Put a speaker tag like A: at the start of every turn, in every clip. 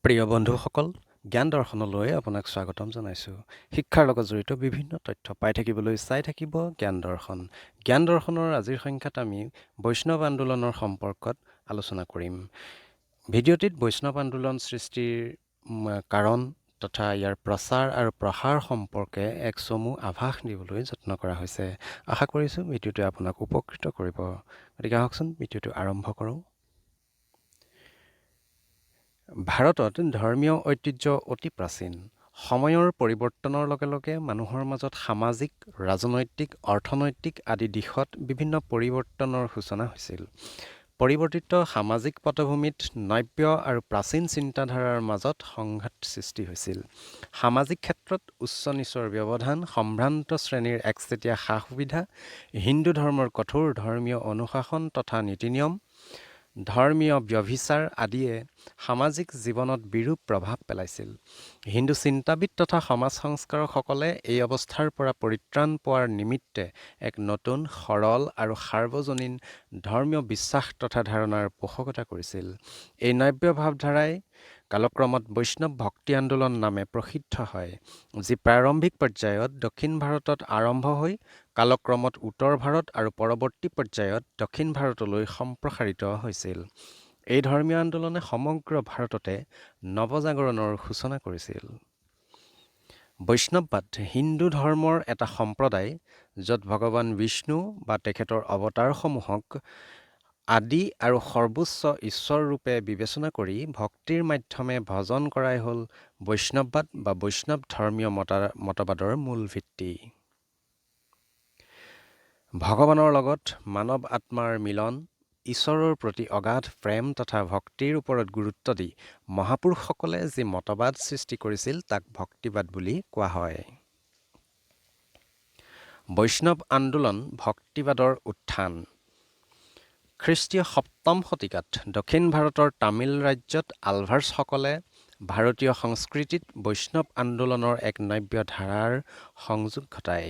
A: প্ৰিয় বন্ধুসকল, জ্ঞান দৰ্শনলৈ আপোনাক স্বাগতম জনাইছোঁ। শিক্ষাৰ লগত জড়িত বিভিন্ন তথ্য পাই থাকিবলৈ চাই থাকিব জ্ঞান দৰ্শন। জ্ঞান দৰ্শনৰ আজিৰ সংখ্যাত আমি বৈষ্ণৱ আন্দোলনৰ সম্পৰ্কত আলোচনা কৰিম। ভিডিঅ'টিত বৈষ্ণৱ আন্দোলন সৃষ্টিৰ কাৰণ তথা ইয়াৰ প্ৰচাৰ আৰু প্ৰসাৰ সম্পৰ্কে এক চমু আভাস দিবলৈ যত্ন কৰা হৈছে। আশা কৰিছোঁ ভিডিঅ'টোৱে আপোনাক উপকৃত কৰিব। গতিকে আহকচোন ভিডিঅ'টো আৰম্ভ কৰোঁ। ভাৰতত ধৰ্মীয় ঐতিহ্য অতি প্ৰাচীন। সময়ৰ পৰিৱৰ্তনৰ লগে লগে মানুহৰ মাজত সামাজিক, ৰাজনৈতিক, অৰ্থনৈতিক আদি দিশত বিভিন্ন পৰিৱৰ্তনৰ সূচনা হৈছিল। পৰিৱৰ্তিত সামাজিক পটভূমিত নব্য আৰু প্ৰাচীন চিন্তাধাৰাৰ মাজত সংঘাত সৃষ্টি হৈছিল। সামাজিক ক্ষেত্ৰত উচ্চ নিচৰ ব্যৱধান, সম্ভ্ৰান্ত শ্ৰেণীৰ একচেটিয়া সা-সুবিধা, হিন্দু ধৰ্মৰ কঠোৰ ধৰ্মীয় অনুশাসন তথা নীতি নিয়ম, ধৰ্মীয় ব্যভিচাৰ আদিয়ে সামাজিক জীৱনত বিৰূপ প্ৰভাৱ পেলাইছিল। হিন্দু চিন্তাবিদ তথা সমাজ সংস্কাৰকসকলে এই অৱস্থাৰ পৰা পৰিত্ৰাণ পোৱাৰ নিমিত্তে এক নতুন, সৰল আৰু সাৰ্বজনীন ধৰ্মীয় বিশ্বাস তথা ধাৰণাৰ পোষকতা কৰিছিল। এই নব্য ভাৱধাৰাই কালক্ৰমত বৈষ্ণৱ ভক্তি আন্দোলন নামে প্ৰসিদ্ধ হয়, যি প্ৰাৰম্ভিক পৰ্যায়ত দক্ষিণ ভাৰতত আৰম্ভ হৈ কালক্ৰমত উত্তৰ ভাৰত আৰু পৰৱৰ্তী পৰ্যায়ত দক্ষিণ ভাৰতলৈ সম্প্ৰসাৰিত হৈছিল। এই ধৰ্মীয় আন্দোলনে সমগ্ৰ ভাৰততে নৱজাগৰণৰ সূচনা কৰিছিল। বৈষ্ণৱবাদ হিন্দু ধৰ্মৰ এটা সম্প্ৰদায়, য'ত ভগৱান বিষ্ণু বা তেখেতৰ অৱতাৰসমূহক আদি আৰু সৰ্বোচ্চ ঈশ্বৰ ৰূপে বিবেচনা কৰি ভক্তিৰ মাধ্যমে ভজন কৰাই হ'ল বৈষ্ণৱবাদ বা বৈষ্ণৱ ধৰ্মীয় মতবাদৰ মূল ভিত্তি। ভগৱানৰ লগত মানৱ আত্মাৰ মিলন, ঈশ্বৰৰ প্ৰতি অগাধ প্ৰেম তথা ভক্তিৰ ওপৰত গুৰুত্ব দি মহাপুৰুষসকলে যি মতবাদ সৃষ্টি কৰিছিল তাক ভক্তিবাদ বুলি কোৱা হয়। বৈষ্ণৱ আন্দোলন ভক্তিবাদৰ উত্থান। খ্ৰীষ্টীয় ৭ম শতিকাত দক্ষিণ ভাৰতৰ তামিল ৰাজ্যত আলভাৰ্ছসকলে ভাৰতীয় সংস্কৃতিত বৈষ্ণৱ আন্দোলনৰ এক নব্য ধাৰাৰ সংযোগ ঘটায়।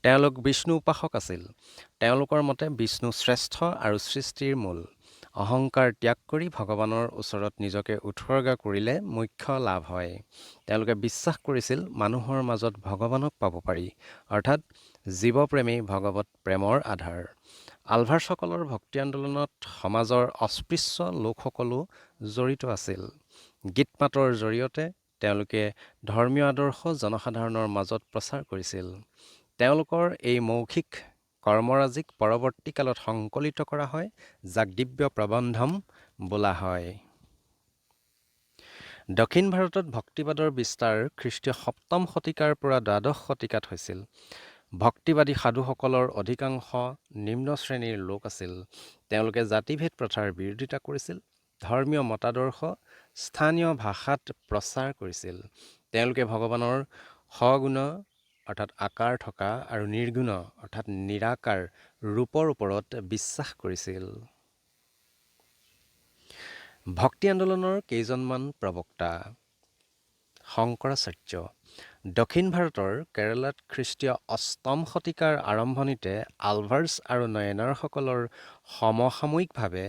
A: তেওঁলোক বিষ্ণু উপাসক আছিল। তেওঁলোকৰ মতে বিষ্ণু শ্ৰেষ্ঠ আৰু সৃষ্টিৰ মূল। অহংকাৰ ত্যাগ কৰি ভগৱানৰ ওচৰত নিজকে উৎসৰ্গা কৰিলে মোক্ষ লাভ হয়। তেওঁলোকে বিশ্বাস কৰিছিল মানুহৰ মাজত ভগৱানক পাব পাৰি, অৰ্থাৎ জীৱপ্ৰেমেই ভগৱত প্ৰেমৰ আধাৰ। আলভাৰ্ছসকলৰ ভক্তি আন্দোলনত সমাজৰ অস্পৃশ্য লোকসকলো জড়িত আছিল। গীত মাতৰ জৰিয়তে তেওঁলোকে ধৰ্মীয় আদৰ্শ জনসাধাৰণৰ মাজত প্ৰচাৰ কৰিছিল। তেওঁলোকৰ এই মৌখিক কৰ্মৰাজিক পৰৱৰ্তী কালত সংকলিত কৰা হয়, যাক দিব্য প্ৰবন্ধম বোলা হয়। দক্ষিণ ভাৰতত ভক্তিবাদৰ বিস্তাৰ খ্ৰীষ্টীয় ৭ম শতিকাৰ পৰা দ্বাদশ শতিকাত হৈছিল। ভক্তিবাদী সাধুসকলৰ অধিকাংশ নিম্ন শ্ৰেণীৰ লোক আছিল। তেওঁলোকে জাতিভেদ প্ৰথাৰ বিৰোধিতা কৰিছিল, ধৰ্মীয় মতাদৰ্শ স্থানীয় ভাষাত প্ৰচাৰ কৰিছিল। তেওঁলোকে ভগৱানৰ সগুণ অৰ্থাৎ আকাৰ থকা আৰু নিৰ্গুণ অৰ্থাৎ নিৰাকাৰ ৰূপৰ ওপৰত বিশ্বাস কৰিছিল। ভক্তি আন্দোলনৰ কেইজনমান প্ৰবক্তা। শংকৰাচাৰ্য। দক্ষিণ ভাৰতৰ কেৰালাত খ্ৰীষ্টীয় ৮ম শতিকাৰ আৰম্ভণিতে আলভাৰ্ছ আৰু নয়নাৰসকলৰ সমসাময়িকভাৱে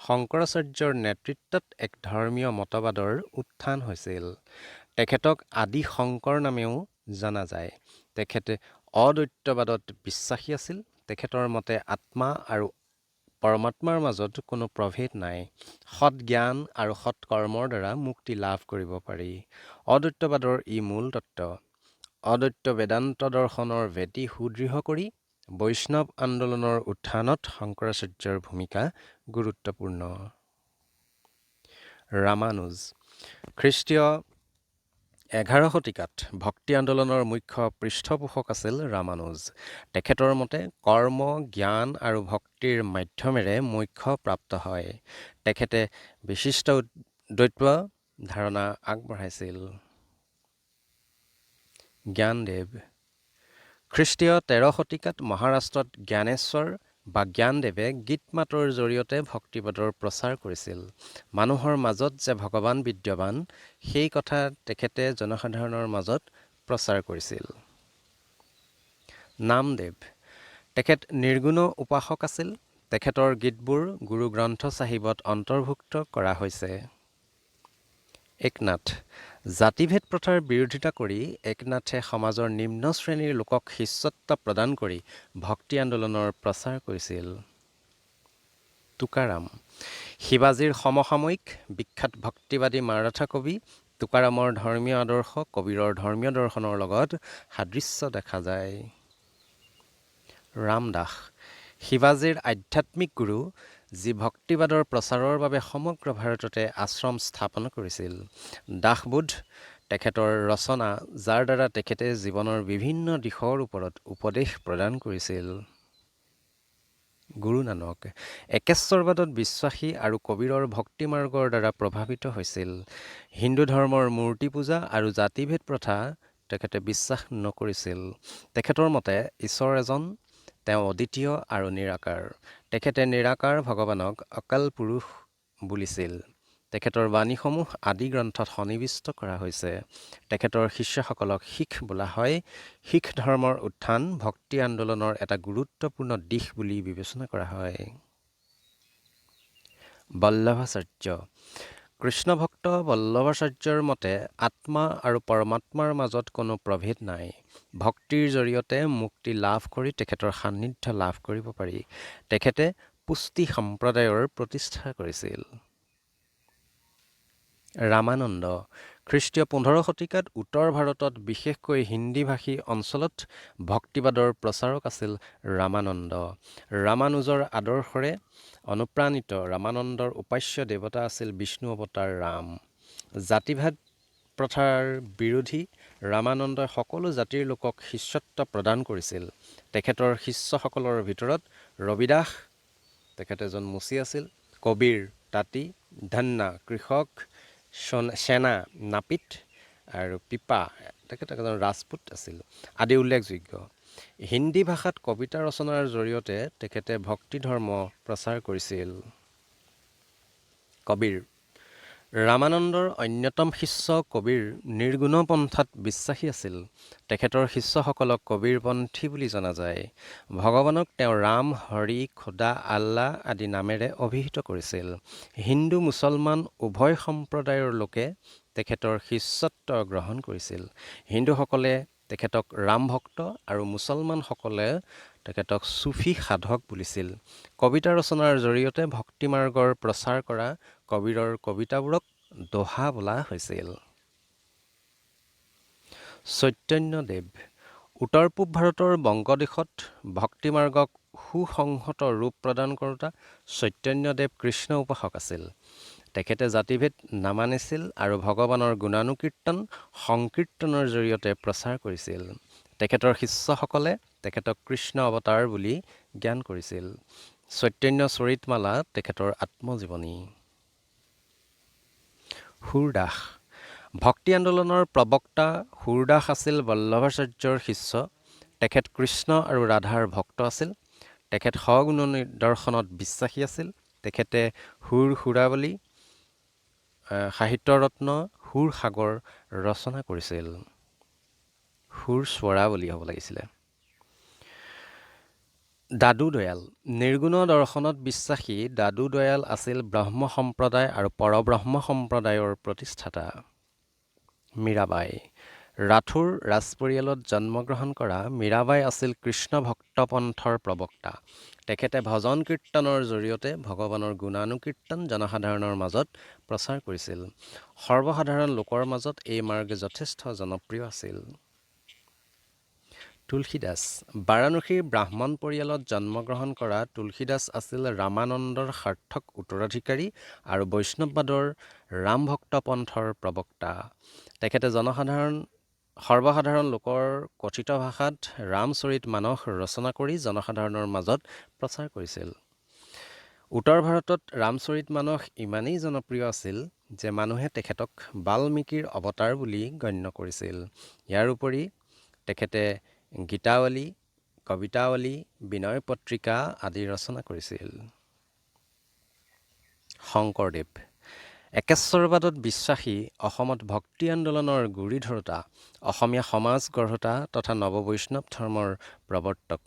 A: শংকৰাচাৰ্যৰ নেতৃত্বত এক ধৰ্মীয় মতবাদৰ উত্থান হৈছিল। তেখেতক আদি শংকৰ নামেও জনা যায়। তেখেতে অদ্বৈতবাদত বিশ্বাসী আছিল। তেখেতৰ মতে আত্মা আৰু পৰমাত্মাৰ মাজত কোনো প্ৰভেদ নাই। সৎ জ্ঞান আৰু সৎ কৰ্মৰ দ্বাৰা মুক্তি লাভ কৰিব পাৰি। অদ্বৈতবাদৰ ই মূল তত্ত্ব। অদ্বৈত বেদান্ত দৰ্শনৰ ভেটি সুদৃঢ় কৰি বৈষ্ণৱ আন্দোলনৰ উত্থানত শংকৰাচাৰ্যৰ ভূমিকা গুৰুত্বপূৰ্ণ। ৰামানুজ। খ্ৰীষ্টীয় ১১ শতিকাত ভক্তি আন্দোলনৰ মুখ্য পৃষ্ঠপোষক আছিল ৰামানুজ। তেখেতৰ মতে কৰ্ম, জ্ঞান আৰু ভক্তিৰ মাধ্যমেৰে মোক্ষ প্ৰাপ্ত হয়। তেখেতে বিশিষ্ট দ্বৈত ধাৰণা আগবঢ়াইছিল। জ্ঞানদেৱ। খ্ৰীষ্টীয় ১৩ শতিকাত মহাৰাষ্ট্ৰত জ্ঞানেশ্বৰ বা জ্ঞানদেৱে গীত মাতৰ জৰিয়তে ভক্তিবাদৰ প্ৰচাৰ কৰিছিল। মানুহৰ মাজত যে ভগৱান বিদ্যমান সেই কথা তেখেতে জনসাধাৰণৰ মাজত প্ৰচাৰ কৰিছিল। নামদেৱ। তেখেত নিৰ্গুণ উপাসক আছিল। তেখেতৰ গীতবোৰ গুৰু গ্ৰন্থ চাহিবত অন্তৰ্ভুক্ত কৰা হৈছে। একনাথ জাতিভেদ প্ৰথাৰ বিৰোধিতা কৰি একনাথে সমাজৰ নিম্ন শ্ৰেণীৰ লোকক শিষ্যত্ব প্ৰদান কৰি ভক্তি আন্দোলনৰ প্ৰচাৰ কৰিছিল। তুকাৰাম শিৱাজীৰ সমসাময়িক বিখ্যাত ভক্তিবাদী মাৰাঠা কবি তুকাৰামৰ ধৰ্মীয় আদৰ্শ কবিৰৰ ধৰ্মীয় দৰ্শনৰ লগত সাদৃশ্য দেখা যায়। ৰামদাস শিৱাজীৰ আধ্যাত্মিক গুৰু, যি ভক্তিবাদৰ প্ৰচাৰৰ বাবে সমগ্ৰ ভাৰততে আশ্ৰম স্থাপন কৰিছিল। দাসবোধ তেখেতৰ ৰচনা, যাৰ দ্বাৰা তেখেতে জীৱনৰ বিভিন্ন দিশৰ ওপৰত উপদেশ প্ৰদান কৰিছিল। গুৰু নানক একেশ্বৰবাদত বিশ্বাসী আৰু কবিৰৰ ভক্তিমাৰ্গৰ দ্বাৰা প্ৰভাৱিত হৈছিল। হিন্দু ধৰ্মৰ মূৰ্তি পূজা আৰু জাতিভেদ প্ৰথা তেখেতে বিশ্বাস নকৰিছিল। তেখেতৰ মতে ঈশ্বৰ এজন, তেওঁ অদ্বিতীয় আৰু নিৰাকাৰ। তেখেতে নিৰাকাৰ ভগৱানক অকাল পুৰুষ বুলিছিল। তেখেতৰ বাণীসমূহ আদি গ্ৰন্থত সন্নিৱিষ্ট কৰা হৈছে। তেখেতৰ শিষ্যসকলক শিখ বোলা হয়। শিখ ধৰ্মৰ উত্থান ভক্তি আন্দোলনৰ এটা গুৰুত্বপূৰ্ণ দিশ বুলি বিবেচনা কৰা হয়। বল্লভাচাৰ্য কৃষ্ণভক্ত বল্লভাচাৰ্যৰ মতে আত্মা আৰু পৰমাত্মাৰ মাজত কোনো প্ৰভেদ নাই। ভক্তিৰ জৰিয়তে মুক্তি লাভ কৰি তেখেতৰ সান্নিধ্য লাভ কৰিব পাৰি। তেখেতে পুষ্টি সম্প্ৰদায়ৰ প্ৰতিষ্ঠা কৰিছিল। ৰামানন্দ খ্ৰীষ্টীয় 15 শতিকাত উত্তৰ ভাৰতত বিশেষকৈ হিন্দীভাষী অঞ্চলত ভক্তিবাদৰ প্ৰচাৰক আছিল ৰামানন্দ। ৰামানুজৰ আদৰ্শৰে অনুপ্ৰাণিত ৰামানন্দৰ উপাস্য দেৱতা আছিল বিষ্ণু অৱতাৰ ৰাম। জাতিভেদ প্ৰথাৰ বিৰোধী ৰামানন্দই সকলো জাতিৰ লোকক শিষ্যত্ব প্ৰদান কৰিছিল। তেখেতৰ শিষ্যসকলৰ ভিতৰত ৰবিদাস, তেখেত এজন মুচি আছিল, কবিৰ, তাঁতী, ধন্না, কৃষক, সেনা, নাপিত আৰু পিপা, তেখেত এজন ৰাজপুত আছিল আদি উল্লেখযোগ্য। হিন্দী ভাষাত কবিতা ৰচনাৰ জৰিয়তে তেখেতে ভক্তি ধৰ্ম প্ৰচাৰ কৰিছিল। কবিৰ ৰামানন্দৰ অন্যতম শিষ্য কবিৰ নিৰ্গুণ পন্থাত বিশ্বাসী আছিল। তেখেতৰ শিষ্যসকলক কবিৰপন্থী বুলি জনা যায়। ভগৱানক তেওঁ ৰাম, হৰি, খোদা, আল্লাহ আদি নামেৰে অভিহিত কৰিছিল। হিন্দু মুছলমান উভয় সম্প্ৰদায়ৰ লোকে তেখেতৰ শিষ্যত্ব গ্ৰহণ কৰিছিল। হিন্দুসকলে তেখেতক ৰাম ভক্ত আৰু মুছলমানসকলে তেখেতক চুফী সাধক বুলিছিল। কবিতা ৰচনাৰ জৰিয়তে ভক্তিমাৰ্গৰ প্ৰচাৰ কৰা কবিৰৰ কবিতাবোৰক দোহা বোলা হৈছিল। চৈতন্যদেৱ উত্তৰ পূব ভাৰতৰ বংগদেশত ভক্তিমাৰ্গক সুসংহত ৰূপ প্ৰদান কৰোঁতা চৈতন্যদেৱ কৃষ্ণ উপাসক আছিল। তেখেতে জাতিভেদ নামানিছিল আৰু ভগৱানৰ গুণানুকীৰ্তন সংকীৰ্তনৰ জৰিয়তে প্ৰচাৰ কৰিছিল। তেখেতৰ শিষ্যসকলে তেখেতক কৃষ্ণ অৱতাৰ বুলি জ্ঞান কৰিছিল। চৈতন্য চৰিতমালা তেখেতৰ আত্মজীৱনী। সুৰদাস ভক্তি আন্দোলনৰ প্ৰবক্তা সুৰদাস আছিল বল্লভাচাৰ্যৰ শিষ্য। তেখেত কৃষ্ণ আৰু ৰাধাৰ ভক্ত আছিল। তেখেত সগুণ নিদৰ্শনত বিশ্বাসী আছিল। তেখেতে সুৰাৱলী, সাহিত্যৰত্ন, সুৰ সাগৰ ৰচনা কৰিছিল। সুৰ স্বৰাৱলী হ'ব লাগিছিলে। দাদু দয়াল নিৰ্গুণ দৰ্শনত বিশ্বাসী দাদু দয়াল আছিল ব্ৰহ্ম সম্প্ৰদায় আৰু পৰব্ৰহ্ম সম্প্ৰদায়ৰ প্ৰতিষ্ঠাতা। মীৰাবাই ৰাথোৰ ৰাজপৰিয়ালত জন্মগ্ৰহণ কৰা মীৰাবাই আছিল কৃষ্ণ ভক্তপন্থৰ প্ৰবক্তা। তেখেতে ভজন কীৰ্তনৰ জৰিয়তে ভগৱানৰ গুণানুকীৰ্তন জনসাধাৰণৰ মাজত প্ৰচাৰ কৰিছিল। সৰ্বসাধাৰণ লোকৰ মাজত এই মাৰ্গ যথেষ্ট জনপ্ৰিয় আছিল। তুলসীদাস বাৰাণসীৰ ব্ৰাহ্মণ পৰিয়ালত জন্মগ্ৰহণ কৰা তুলসীদাস আছিল ৰামানন্দৰ সাৰ্থক উত্তৰাধিকাৰী আৰু বৈষ্ণৱবাদৰ ৰামভক্ত পন্থৰ প্ৰবক্তা। তেখেতে সৰ্বসাধাৰণ লোকৰ কথিত ভাষাত ৰামচৰিত মানস ৰচনা কৰি জনসাধাৰণৰ মাজত প্ৰচাৰ কৰিছিল। উত্তৰ ভাৰতত ৰামচৰিত মানস ইমানেই জনপ্ৰিয় আছিল যে মানুহে তেখেতক বাল্মীকিৰ অৱতাৰ বুলি গণ্য কৰিছিল। ইয়াৰ উপৰি তেখেতে গীতাৱলী, কবিতাৱলী, বিনয় পত্ৰিকা আদি ৰচনা কৰিছিল। শংকৰদেৱ একেশ্বৰবাদত বিশ্বাসী, অসমত ভক্তি আন্দোলনৰ গুৰি ধৰোঁতা, অসমীয়া সমাজ গঢ়োতা তথা নৱবৈষ্ণৱ ধৰ্মৰ প্ৰৱৰ্তক।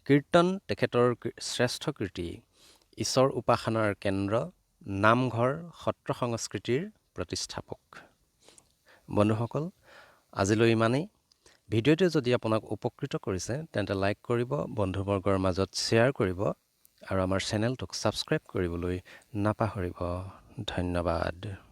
A: কীৰ্তন তেখেতৰ শ্ৰেষ্ঠ কীৰ্তি। ঈশ্বৰ উপাসনাৰ কেন্দ্ৰ, নামঘৰ, সত্ৰ সংস্কৃতিৰ প্ৰতিষ্ঠাপক। বন্ধুসকল, আজিলৈ ইমানেই। ভিডিঅ'টোৱে যদি আপোনাক উপকৃত কৰিছে তেন্তে লাইক কৰিব, বন্ধুবৰ্গৰ মাজত শ্বেয়াৰ কৰিব আৰু আমাৰ চেনেলটোক ছাবস্ক্ৰাইব কৰিবলৈ নাপাহৰিব। ধন্যবাদ।